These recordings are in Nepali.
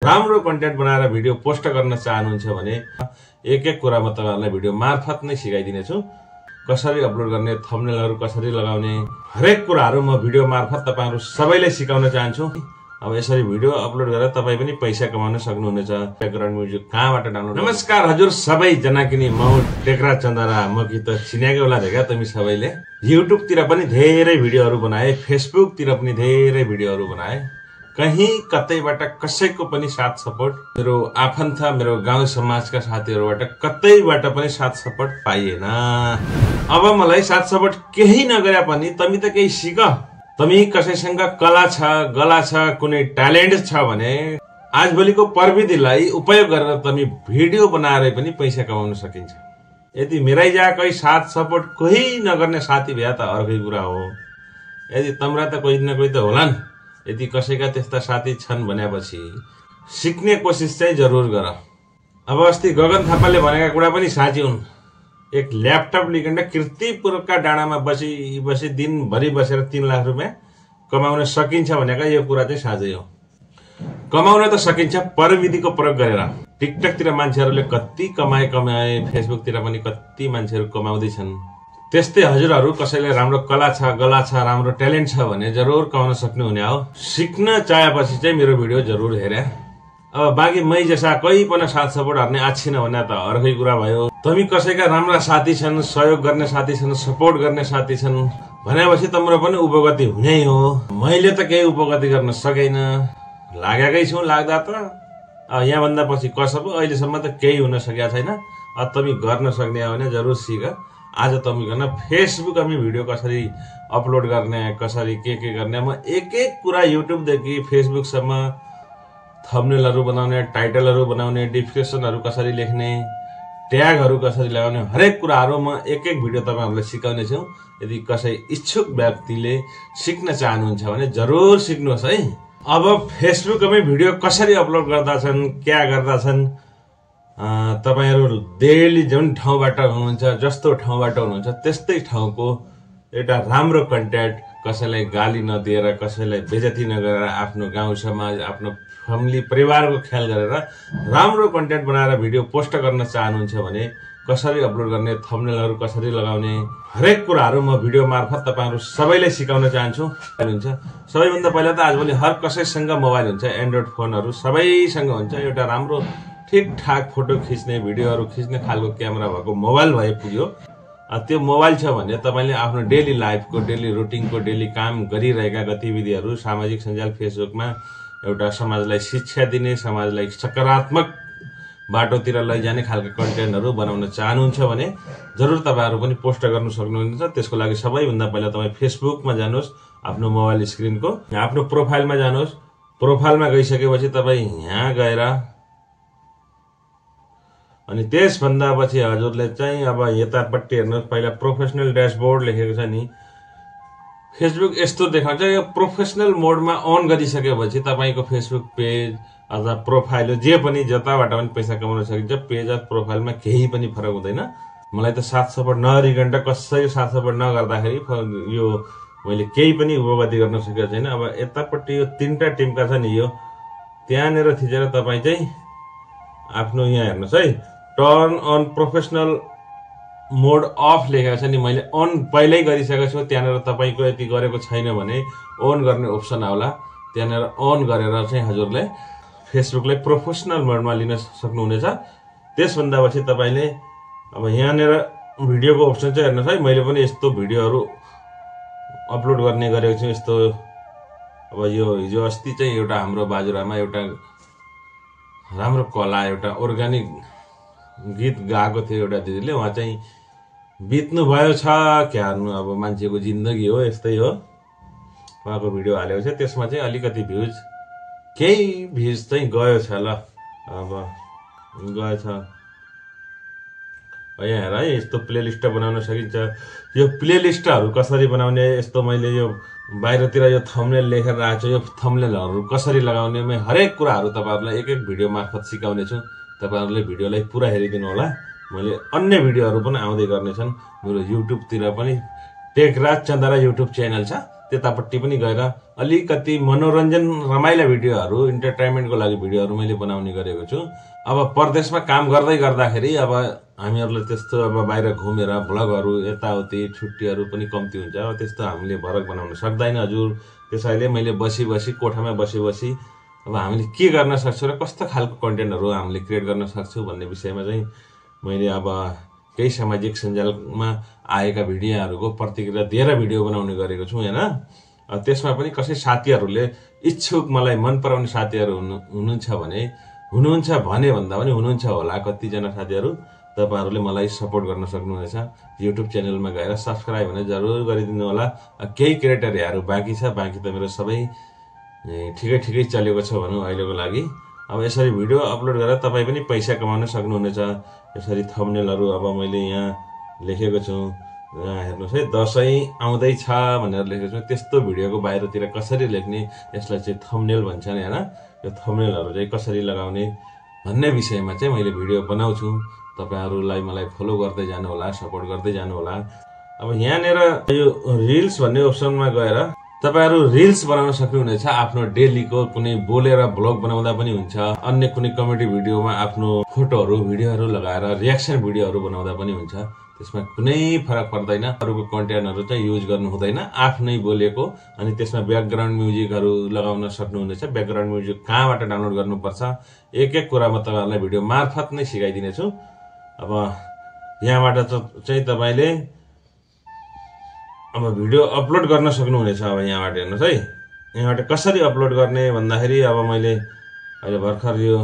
राम्रो कन्टेन्ट बनाएर भिडियो पोस्ट गर्न चाहनुहुन्छ भने एक कुरा म तपाईहरुलाई भिडियो मार्फत नै सिकाइदिने छु। कसरी अपलोड गर्ने, थम्बनेलहरु कसरी लगाउने, हरेक कुराहरु म भिडियो मार्फत तपाईहरु सबैलाई सिकाउन चाहन्छु। अब यसरी भिडियो अपलोड गरेर तपाई पनि पैसा कमाउन सक्नुहुनेछ। ब्याकग्राउन्ड म्युजिक कहाँबाट डाउनलोड? नमस्कार हजुर सबै जना किनी म टेक्रा चन्दरा म कि त चिनेकै होला देखा तिमी सबैले। युट्युब तिर पनि धेरै भिडियोहरु बनाए, फेसबुक तिर पनि धेरै भिडियोहरु बनाए। कहीं कतैबाट कसैको पनि साथ सपोर्ट, मेरो आफन्त मेरो गाउँ समाजका साथीहरुबाट कतैबाट पनि साथ सपोर्ट पाइएन। अब मलाई साथ सपोर्ट केही नगरे पनि तिमी त केही सिक। तिमी कसैसँग कला छ, गला छ, कुनै ट्यालेन्ट छ भने आजभोलिको प्रविधिलाई उपयोग गरेर तिमी भिडियो बनाएर पनि पैसा कमाउन सकिन्छ। यदि मेरै जाकै साथ सपोर्ट कोही नगर्ने साथी भए त अर्कै कुरा हो। यदि तम्रा त कोही न कोही त होलान्। यदि कसैका त्यस्ता साथी छन् भनेपछि सिक्ने कोसिस चाहिँ जरुर गर। अब अस्ति गगन थापाले भनेका कुरा पनि साँची हुन्। एक ल्यापटप लिएर कीर्तिपुरका डाँडामा बसी दिनभरि बसेर 3 लाख रुपैयाँ कमाउन सकिन्छ भनेका यो कुरा चाहिँ साँझै हो। कमाउन त सकिन्छ प्रविधिको प्रयोग गरेर। टिकटकतिर मान्छेहरूले कति कमाए, फेसबुकतिर पनि कति मान्छेहरू कमाउँदैछन्। त्यस्तै हजुरहरू कसैले राम्रो कला छ, गला छ, राम्रो ट्यालेन्ट छ भने जरुर कमाउन सक्नुहुने हो। सिक्न चाहेपछि चाहिँ मेरो भिडियो जरुर हेरे। अब बाँकी मै जसा कोही पनि साथ सपोर्ट गर्ने आछिन भने त अर्कै कुरा भयो। तिमी कसैका राम्रा साथी छन्, सहयोग गर्ने साथी छन्, सपोर्ट गर्ने साथी छन् भनेपछि तिम्रो पनि उपगति हुनै हो। मैले त केही उपगति गर्न सकेन, लागेकै छु। लाग्दा त यहाँ भन्दा पछि कसो पो अहिलेसम्म त केही हुन सकेको छैन। अब तिमी गर्न सक्ने हो भने जरुर सिक। आज तिमीकन फेसबुकमा भिडियो कसरी अपलोड गर्ने, कसरी के गर्ने, म एक कुरा युट्युबदेखि फेसबुकसम्म थम्बनेलहरु बनाउने, टाइटलहरु बनाउने, डिस्क्रिप्सनहरु कसरी लेख्ने, ट्यागहरु कसरी लगाउने, हरेक कुराहरु म एक भिडियो तपाईहरुलाई सिकाउने छु। यदि कसै इच्छुक व्यक्तिले सिक्न चाहनुहुन्छ भने जरुर सिक्नुहोस् है। अब फेसबुकमै भिडियो कसरी अपलोड गर्दछन्, क्या गर्दछन्, तपाईहरु डेली जुन ठाउँबाट हुनुहुन्छ, जस्तो ठाउँबाट हुनुहुन्छ त्यस्तै ठाउँको एउटा राम्रो कन्टेन्ट, कसैलाई गाली नदिएर, कसैलाई बेइज्जती नगरेर, आफ्नो गाउँ समाज, आफ्नो फ्यामिली परिवारको ख्याल गरेर राम्रो कन्टेन्ट बनाएर भिडियो पोस्ट गर्न चाहनुहुन्छ भने कसरी अपलोड गर्ने, थम्बनेलहरु कसरी लगाउने, हरेक कुराहरु म भिडियो मार्फत तपाईहरु सबैलाई सिकाउन चाहन्छु। हुन्छ सबैभन्दा पहिला त आजभोलि हर कसैसँग मोबाइल हुन्छ, एन्ड्रोइड फोनहरु सबैसँग हुन्छ। एउटा राम्रो ठीकठाक फोटो खिच्ने, भिडियोहरु खिच्ने खालको क्यामेरा भएको मोबाइल भए पुग्यो। त्यो मोबाइल छ भने तपाईले आफ्नो डेली लाइफको, डेली रुटिनको, डेली काम गरिरहेका गतिविधिहरु सामाजिक सञ्जाल फेसबुकमा एउटा समाजलाई शिक्षा दिने, समाजलाई सकारात्मक बाटोतिर लैजाने खालका कन्टेन्टहरु बनाउन चाहनुहुन्छ भने जरुर तपाईहरु पनि पोस्ट गर्न सक्नुहुन्छ। त्यसको लागि सबैभन्दा पहिला तपाई फेसबुकमा जानुहोस्, आफ्नो मोबाइल स्क्रिनको आफ्नो प्रोफाइलमा जानुहोस्। प्रोफाइलमा गइसकेपछि तपाई यहाँ गएर अनि त्यसभन्दा पछि हजुरले चाहिँ अब यतापट्टि हेर्नुहोस्, पहिला प्रोफेसनल ड्याशबोर्ड लेखेको छ नि। फेसबुक यस्तो देखाउँछ। यो प्रोफेसनल मोडमा अन गरिसकेपछि तपाईको फेसबुक पेज अथवा प्रोफाइल जे पनि जताबाट पनि पैसा कमाउन सकिन्छ। पेज र प्रोफाइलमा केही पनि फरक हुँदैन। मलाई त साथ सपोर्ट नगरिकन कसैको साथ सपोर्ट नगर्दाखेरि यो मैले केही पनि उपगति गर्न सकेको छैन। अब यतापट्टि यो 3टा टिमका छ नि, यो त्यहाँनेर थिचेर तपाई चाहिँ आफ्नो यहाँ हेर्नुहोस् है, turn on professional mode off लेखेको छ नि। मैले अन पहिल्यै गरिसकेको छु। त्यहाँनेर तपाईको यति गरेको छैन भने अन गर्ने अप्सन आउला। त्यहाँनेर अन गरेर चाहिँ हजुरले फेसबुकलाई प्रोफेसनल मोडमा लिन सक्नुहुनेछ। त्यसभन्दा पछि तपाईले अब यहाँनेर भिडियोको अप्सन चाहिँ हेर्नुहोस् है। मैले पनि यस्तो भिडियोहरु अपलोड गर्ने गरेको छु। यस्तो अब यो हिजो अस्ति चाहिँ एउटा हाम्रो बाजुरामा एउटा राम्रो कला, एउटा अर्गानिक गीत गाएको थियो एउटा दिदीले। उहाँ चाहिँ बित्नु भयो छ क्या हार्नु, अब मान्छेको जिन्दगी हो, यस्तै हो। उहाँको भिडियो हालेको छ, त्यसमा चाहिँ अलिकति केही भ्युज चाहिँ गयो छ। ल अब गयो छ। यहाँ हेर है, यस्तो प्लेलिस्ट बनाउन सकिन्छ। यो प्लेलिस्टहरु कसरी बनाउने, यस्तो मैले यो बाहिरतिर यो थम्बनेल लेखेर राखेको छु। यो थम्बनेलहरु कसरी लगाउने, म हरेक कुराहरु तपाईहरुलाई एक भिडियो मार्फत सिकाउने छु। तपाईहरुले भिडियोलाई पुरा हेरिदिनु होला। मैले अन्य भिडियोहरु पनि आउँदै गर्नेछन्। मेरो युट्युब तिर पनि टेकराज चन्दरा युट्युब च्यानल छ, त्यतापट्टि पनि गएर अलिकति मनोरञ्जन रमाइला भिडियोहरू इन्टरटेनमेन्टको लागि भिडियोहरू मैले बनाउने गरेको छु। अब परदेशमा काम गर्दै गर्दाखेरि अब हामीहरूले त्यस्तो अब बाहिर घुमेर भ्लगहरू यताउति छुट्टीहरू पनि कम्ती हुन्छ। अब त्यस्तो हामीले भरक बनाउन सक्दैन हजुर। त्यसैले मैले बसी कोठामा बसी अब हामीले के गर्न सक्छौँ र कस्तो खालको कन्टेन्टहरू हामीले क्रिएट गर्न सक्छौँ भन्ने विषयमा चाहिँ मैले अब केही सामाजिक सञ्जालमा आएका भिडियोहरूको प्रतिक्रिया दिएर भिडियो बनाउने गरेको छु हैन। त्यसमा पनि कसै साथीहरूले इच्छुक मलाई मन पराउने साथीहरू हुनुहुन्छ भने भन्दा पनि हुनुहुन्छ होला कतिजना साथीहरू, तपाईहरुले मलाई सपोर्ट गर्न सक्नुहुनेछ। युट्युब च्यानलमा गएर सब्स्क्राइब भने जरुर गरिदिनु होला। केही क्राइटेरियाहरू बाँकी छ, बाँकी त मेरो सबै ठिकै चलेको छ भनौँ अहिलेको लागि। अब यसरी भिडियो अपलोड गरेर तपाईँ पनि पैसा कमाउन सक्नुहुनेछ। यसरी थम्बनेलहरू अब मैले यहाँ लेखेको छु, यहाँ हेर्नुहोस् है, दशैं आउँदैछ भनेर लेखेको छु। त्यस्तो भिडियोको बाहिरतिर कसरी लेख्ने, यसलाई चाहिँ थम्बनेल भन्छन् हैन। यो थम्बनेलहरू चाहिँ कसरी लगाउने भन्ने विषयमा चाहिँ मैले भिडियो बनाउँछु। तपाईहरुलाई मलाई फलो गर्दै जानु होला, सपोर्ट गर्दै जानु होला। अब यहाँनेर यो रिल्स भन्ने अप्सनमा गएर तपाईहरु रिल्स बनाउन सक्नुहुनेछ। आफ्नो डेलीको कुनै बोलेर भ्लग बनाउँदा पनि हुन्छ, अन्य कुनै कमेडी भिडियोमा आफ्नो फोटोहरू भिडियोहरू लगाएर रियाक्सन भिडियोहरू बनाउँदा पनि हुन्छ। त्यसमा कुनै फरक पर्दैन। अरूको कन्टेन्टहरू चाहिँ युज गर्नु हुँदैन, आफ्नै बोलेको। अनि त्यसमा ब्याकग्राउन्ड म्युजिकहरू लगाउन सक्नुहुनेछ। ब्याकग्राउन्ड म्युजिक कहाँबाट डाउनलोड गर्नुपर्छ एक कुरा म तपाईहरुलाई भिडियो मार्फत नै सिकाइदिनेछु। अब यहाँबाट चाहिँ तपाईले अब भिडियो अपलोड गर्न सक्नुहुनेछ। अब यहाँबाट हेर्नुहोस् है, यहाँबाट कसरी अपलोड गर्ने भन्दाखेरि अब मैले अहिले भर्खर यो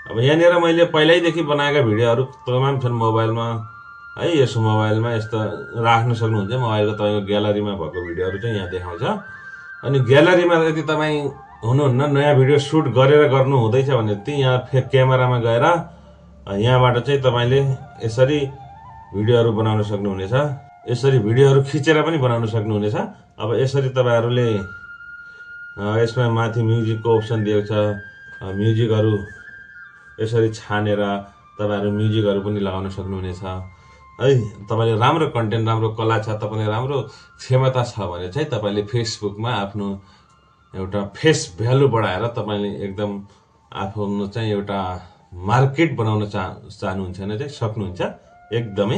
अब यहाँनिर मैले पहिल्यैदेखि बनाएका भिडियोहरू तमाम छन् मोबाइलमा है। यस मोबाइलमा यस्तो राख्न सक्नुहुन्छ। मोबाइलको तपाईँको ग्यालरीमा भएको भिडियोहरू चाहिँ यहाँ देखाउँछ। अनि ग्यालरीमा यदि तपाईँ हुनुहुन्न, नयाँ भिडियो सुट गरेर गर्नु हुँदैछ भने यहाँ क्यामेरामा गएर यहाँबाट चाहिँ तपाईँले यसरी भिडियोहरू बनाउन सक्नुहुनेछ। यसरी भिडियोहरू खिचेर पनि बनाउन सक्नुहुनेछ। अब यसरी तपाईहरुले यसमा माथि म्युजिकको अप्सन दिएको छ। म्युजिकहरू यसरी छानेर तपाईहरु म्युजिकहरू पनि लगाउन सक्नुहुनेछ है। तपाईले राम्रो कन्टेन्ट, राम्रो कला छ, तपाईले राम्रो क्षमता छ भने चाहिँ तपाईले फेसबुकमा आफ्नो एउटा फेस भ्यालु बढाएर तपाईले एकदम आफ्नो चाहिँ एउटा मार्केट बनाउन चाहनुहुन्छ भने चाहिँ सक्नुहुन्छ। एकदमै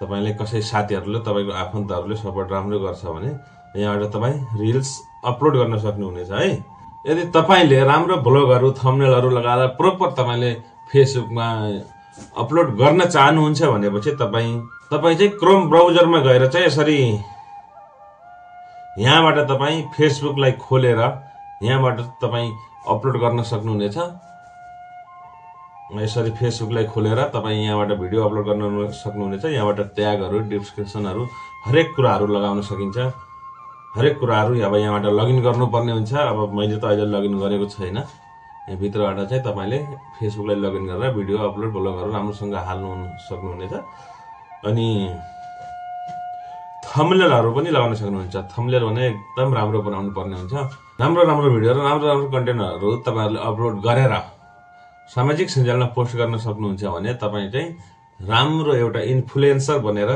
तपाईले कसै साथीहरुले, तपाईको आफन्तहरुले सपोर्ट राम्रो गर्छ भने यहाँबाट तपाई रिल्स अपलोड गर्न सक्नुहुनेछ है। यदि तपाईले राम्रो ब्लगहरू, थम्बनेलहरू लगाएर प्रोपर तपाईले फेसबुकमा अपलोड गर्न चाहनुहुन्छ भनेपछि तपाई चाहिँ क्रोम ब्राउजरमा गएर चाहिँ यसरी यहाँबाट तपाई फेसबुकलाई खोलेर यहाँबाट तपाई अपलोड गर्न सक्नुहुनेछ। यसरी फेसबुकलाई खोलेर तपाई यहाँबाट भिडियो अपलोड गर्न सक्नुहुनेछ। यहाँबाट ट्यागहरू, डिस्क्रिप्सनहरू हरेक कुराहरू लगाउन सकिन्छ। हरेक कुराहरू अब यहाँबाट लगइन गर्नुपर्ने हुन्छ। अब मैले त अहिले लगइन गरेको छैन। यहाँ भित्रबाट चाहिँ तपाईले फेसबुकलाई लगइन गरेर भिडियो अपलोड ब्लगहरू राम्रोसँग हाल्नु सक्नुहुनेछ। अनि थम्बनेलहरू पनि लगाउन सक्नुहुन्छ। थम्बनेल भने एकदम राम्रो बनाउनु पर्ने हुन्छ। राम्रो भिडियोहरू, राम्रो कन्टेन्टहरू तपाईहरुले अपलोड गरेर सामाजिक सञ्जालमा पोस्ट गर्न सक्नुहुन्छ भने तपाईं चाहिँ राम्रो एउटा इन्फ्लुएन्सर बनेर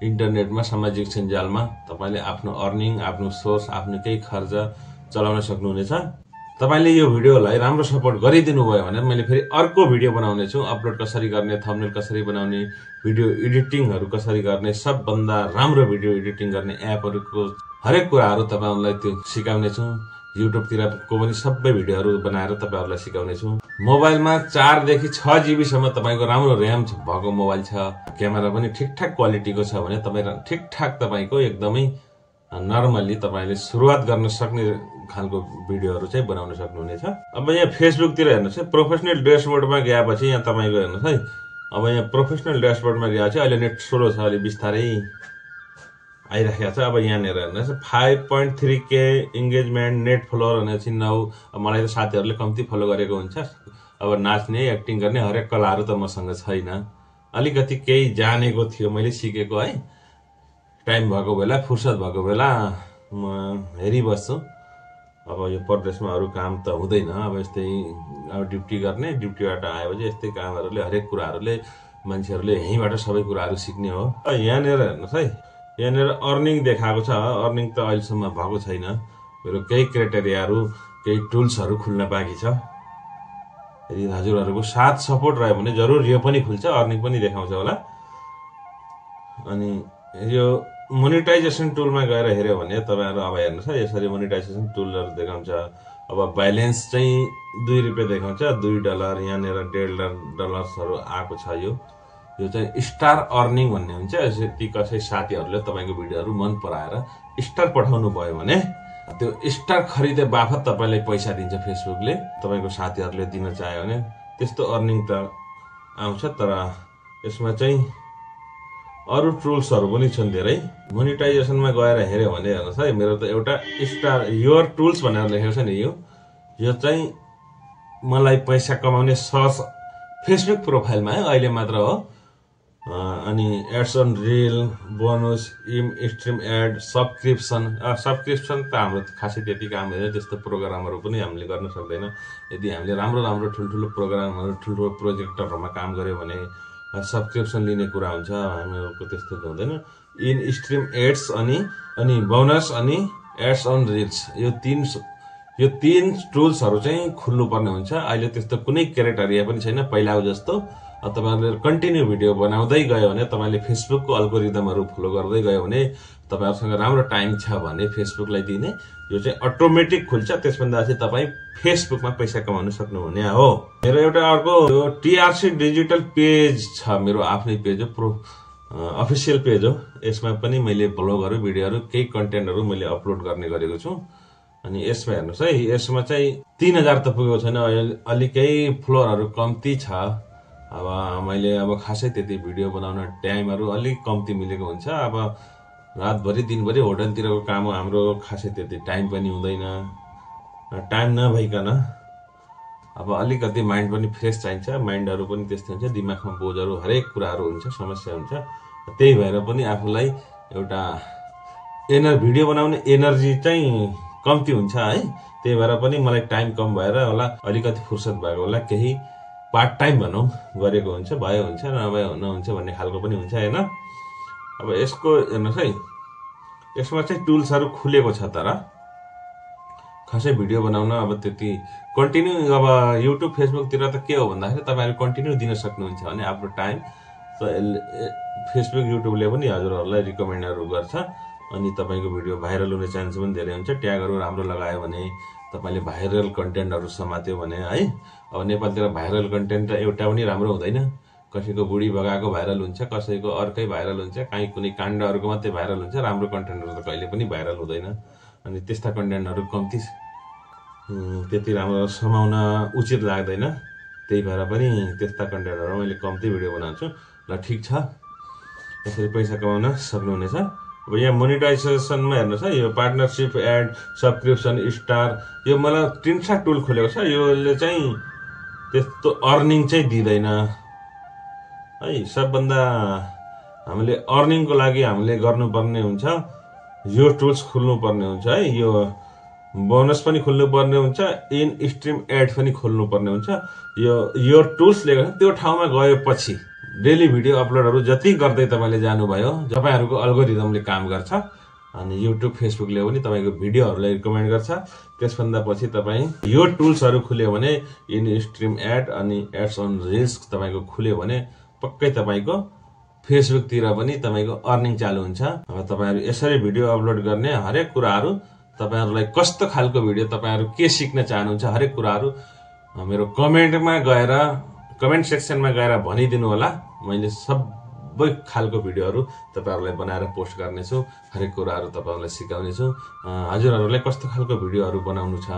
इन्टरनेटमा, सामाजिक सञ्जालमा तपाईले आफ्नो अर्निङ, आफ्नो सोर्स, आफ्नो केही खर्च चलाउन सक्नुहुनेछ। तपाईले यो भिडियोलाई राम्रो सपोर्ट गरिदिनु भयो भने मैले फेरि अर्को भिडियो बनाउने छु। अपलोड कसरी गर्ने, थम्बनेल कसरी बनाउने, भिडियो एडिटिङहरू कसरी गर्ने, सबभन्दा राम्रो भिडियो एडिटिङ गर्ने एपहरूको हरेक कुराहरू तपाईहरुलाई त्यो सिकाउने छु। युट्युबतिरको पनि सबै भिडियोहरू बनाएर तपाईहरुलाई सिकाउने छु। मोबाइलमा 4 देखि 6 GB सम्म तपाईको राम्रो र्याम भएको मोबाइल छ, क्यामेरा पनि ठिकठाक क्वालिटीको छ भने तपाई ठिकठाक तपाईको एकदमै नर्मली तपाईले सुरुवात गर्न सक्ने खालको भिडियोहरू चाहिँ बनाउन सक्नुहुनेछ। अब यहाँ फेसबुकतिर हेर्नुस् है, प्रोफेसनल ड्यासबोर्डमा गएपछि यहाँ तपाईको हेर्नुस् है। अब यहाँ प्रोफेसनल ड्यासबोर्डमा गएपछि अहिले नेट स्लो छ, अलि बिस्तारै आइराखेको छ। अब यहाँनिर हेर्नुहोस् 5.3K इन्गेजमेन्ट, नेट फलोवर भनेपछि 9। मलाई त साथीहरूले कम्ती फलो गरेको हुन्छ। अब नाच्ने, एक्टिङ गर्ने हरेक कलाहरू त मसँग छैन। अलिकति केही जानेको थियो, मैले सिकेको है। टाइम भएको बेला, फुर्सद भएको बेला म हेरिबस्छु। अब यो परदेशमा अरू काम त हुँदैन। अब यस्तै अब ड्युटी गर्ने, ड्युटीबाट आएपछि यस्तै कामहरूले, हरेक कुराहरूले मान्छेहरूले यहीँबाट सबै कुराहरू सिक्ने हो। यहाँनिर हेर्नुहोस् है, यहाँनिर अर्निङ देखाएको छ। अर्निङ त अहिलेसम्म भएको छैन। मेरो केही क्राइटेरियाहरू केही टुल्सहरू खुल्न बाँकी छ। यदि हजुरहरूको साथ सपोर्ट रह्यो भने जरुर यो पनि खुल्छ, अर्निङ पनि देखाउँछ होला। अनि यो मोनिटाइजेसन टुलमा गएर हेर्यो भने तपाईहरु अब हेर्नुस् है, यसरी मोनिटाइजेसन टुलहरु देखाउँछ। अब ब्यालेन्स चाहिँ ₹2 देखाउँछ, $2 यहाँनिर $1.5 आएको छ। यो चाहिँ स्टार अर्निङ भन्ने हुन्छ। यदि कसै साथीहरुले तपाईको भिडियोहरु मन पराएर स्टार पठाउनु भयो भने त्यो स्टार खरिदे बापत तपाईलाई पैसा दिन्छ फेसबुकले। तपाईको साथीहरुले दिन चाह्यो भने त्यस्तो अर्निङ त आउँछ। तर यसमा चाहिँ अरु टुल्सहरु पनि छन् धेरै। मोनिटाइजेसनमा गएर हेर्यो भने हेर्नुस् है, मेरो त एउटा स्टार योर टुल्स भनेर लेखेको छ नि। यो चाहिँ मलाई पैसा कमाउने सर्च फेसबुक प्रोफाइलमा है, अहिले मात्र हो। अनि ads on reel, bonus, stream ad, subscription त हाम्रो खासै त्यति काम हुँदैन। त्यस्तो प्रोग्रामहरु पनि हामीले गर्न सक्दैन। यदि हामीले राम्रो ठुलठुलो प्रोग्रामहरु ठुलठुलो प्रोजेक्टहरुमा काम गर्यो भने सब्सक्रिप्सन लिने कुरा हुन्छ। हामीहरुको त्यस्तो हुँदैन। इन स्ट्रीम एड्स अनि बोनस अनि एड्स अन रिल्स, यो तीन टुल्सहरु चाहिँ खुल्नु पर्ने हुन्छ। अहिले त्यस्तो कुनै क्राइटेरिया पनि छैन पहिलाको जस्तो। तपाईहरुले कन्टिन्यू भिडियो बनाउँदै गयो भने, तपाईले फेसबुकको अल्गोरिदमहरु फलो गर्दै गयो भने, तपाईहरुसँग राम्रो टाइम छ भने फेसबुकलाई दिने यो चाहिँ अटोमेटिक खुल्छ। त्यसभन्दा चाहिँ तपाई फेसबुकमा पैसा कमाउन सक्नुहुने हो। मेरो एउटा अर्को यो टीआरसी डिजिटल पेज छ, मेरो आफ्नै पेज हो, अफिसियल पेज हो। यसमा पनि मैले ब्लगहरु, भिडियोहरु, केही कन्टेन्टहरु मैले अपलोड गर्ने गरेको छु। अनि यसमा हेर्नुस् है, यसमा चाहिँ 3000 त पुगेको छैन, अलिकै फ्लोरहरु कम्ती छ। अब मैले खासै त्यति भिडियो बनाउन टाइमहरु अलिक कम्ती मिलेको हुन्छ। अब रातभरि दिनभरि होटलतिरको काम हो हाम्रो, खासै त्यति टाइम पनि हुँदैन। टाइम नभइकन अब अलिकति माइन्ड पनि फ्रेश चाहिन्छ। माइन्डहरु पनि त्यस्तै हुन्छ, दिमागमा बोझहरु हरेक कुराहरु हुन्छ, समस्या हुन्छ। त्यही भएर पनि आफूलाई एउटा भिडियो बनाउने एनर्जी चाहिँ कम्ती हुन्छ है। त्यही भएर पनि मलाई टाइम कम भएर होला, अलिकति फुर्सद भएको होला, केही पार्ट टाइम भनौं गरेको हुन्छ। भयो हुन्छ, नभए नहुन्छ भन्ने खालको पनि हुन्छ हैन। अब यसको हेर्नुस् है, यसमा चाहिँ टुल्सहरु खुलेको छ। तर खासै भिडियो बनाउन अब त्यति कन्टिन्यू, अब युट्युब फेसबुकतिर त के हो भन्दाखेरि तपाईहरु कन्टिन्यू दिन सक्नुहुन्छ भने आफ्नो टाइम फेसबुक युट्युबले पनि हजुरहरुलाई रिकमेन्डहरु गर्छ। अनि तपाईको भिडियो भाइरल हुने चान्स पनि धेरै हुन्छ। ट्यागहरु राम्रो लगायो भने, तपाईले भाइरल कन्टेन्टहरु समात्यो भने है। अब नेपालतिर भाइरल कन्टेन्ट एउटा पनि राम्रो हुँदैन। कसैको बुढी भगाएको भाइरल हुन्छ, कसैको अर्कै भाइरल हुन्छ, काहीँ कुनै काण्डहरुको मात्रै भाइरल हुन्छ। राम्रो कन्टेन्टहरु त कहिले पनि भाइरल हुँदैन। अनि त्यस्ता कन्टेन्टहरु कम्ती त्यति राम्रो समाउन उचित लाग्दैन। त्यही भएर पनि त्यस्ता कन्टेन्टहरु मैले कम्ती भिडियो बनाउँछु। ल ठीक छ, यसरी पैसा कमाउन सक्नुहुनेछ। अब यहाँ मोनिटाइजेसनमा हेर्नुस् है, यो पार्टनरशिप, एड, सब्सक्रिप्सन, स्टार, यो मलाई 3 टुल खुलेको छ। योले चाहिँ त्यस्तो अर्निङ चाहिँ दिदैन है। सबभन्दा हामीले अर्निङको लागि हामीले गर्नुपर्ने हुन्छ यो टुल्स खुल्नु पर्ने हुन्छ है। यो बोनस पनि खुल्नु पर्ने हुन्छ, इन स्ट्रीम एड पनि खुल्नु पर्ने हुन्छ। यो टुल्स लेखेको छ, त्यो ठाउँमा गएपछि डेली भिडियो अपलोडहरु जति गर्दै तपाईले जानुभयो, तपाईहरुको अल्गोरिदमले काम गर्छ। अनि युट्युब फेसबुकले पनि तपाईको भिडियोहरुलाई रिकमेन्ड गर्छ। त्यसभन्दा पछि तपाई यो टुल्सहरु खुल्यो भने, इन स्ट्रीम एड अनि एड्स अन रिल्स तपाईको खुल्यो भने पक्कै तपाईको फेसबुकतिर पनि तपाईको अर्निङ चालु हुन्छ। अब तपाईहरु यसरी भिडियो अपलोड गर्ने हरेक कुराहरु, तपाईहरुलाई कस्तो खालको भिडियो, तपाईहरु के सिक्न चाहनुहुन्छ, हरेक कुराहरु मेरो कमेन्ट सेक्सनमा गएर भनिदिनु होला। मैले सबै खालको भिडियोहरु तपाईहरुलाई बनाएर पोस्ट गर्नेछु। हरेक कुराहरु तपाईहरुलाई सिकाउने छु। हजुरहरुलाई कस्तो खालको भिडियोहरु बनाउनु छ,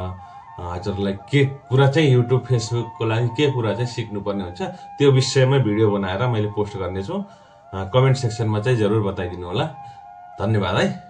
हजुरलाई के कुरा चाहिँ युट्युब फेसबुकको लागि के कुरा चाहिँ सिक्नुपर्ने हुन्छ, त्यो विषयमा भिडियो बनाएर मैले पोस्ट गर्नेछु। कमेन्ट सेक्सनमा चाहिँ जरुर बताइदिनु होला। धन्यवाद है।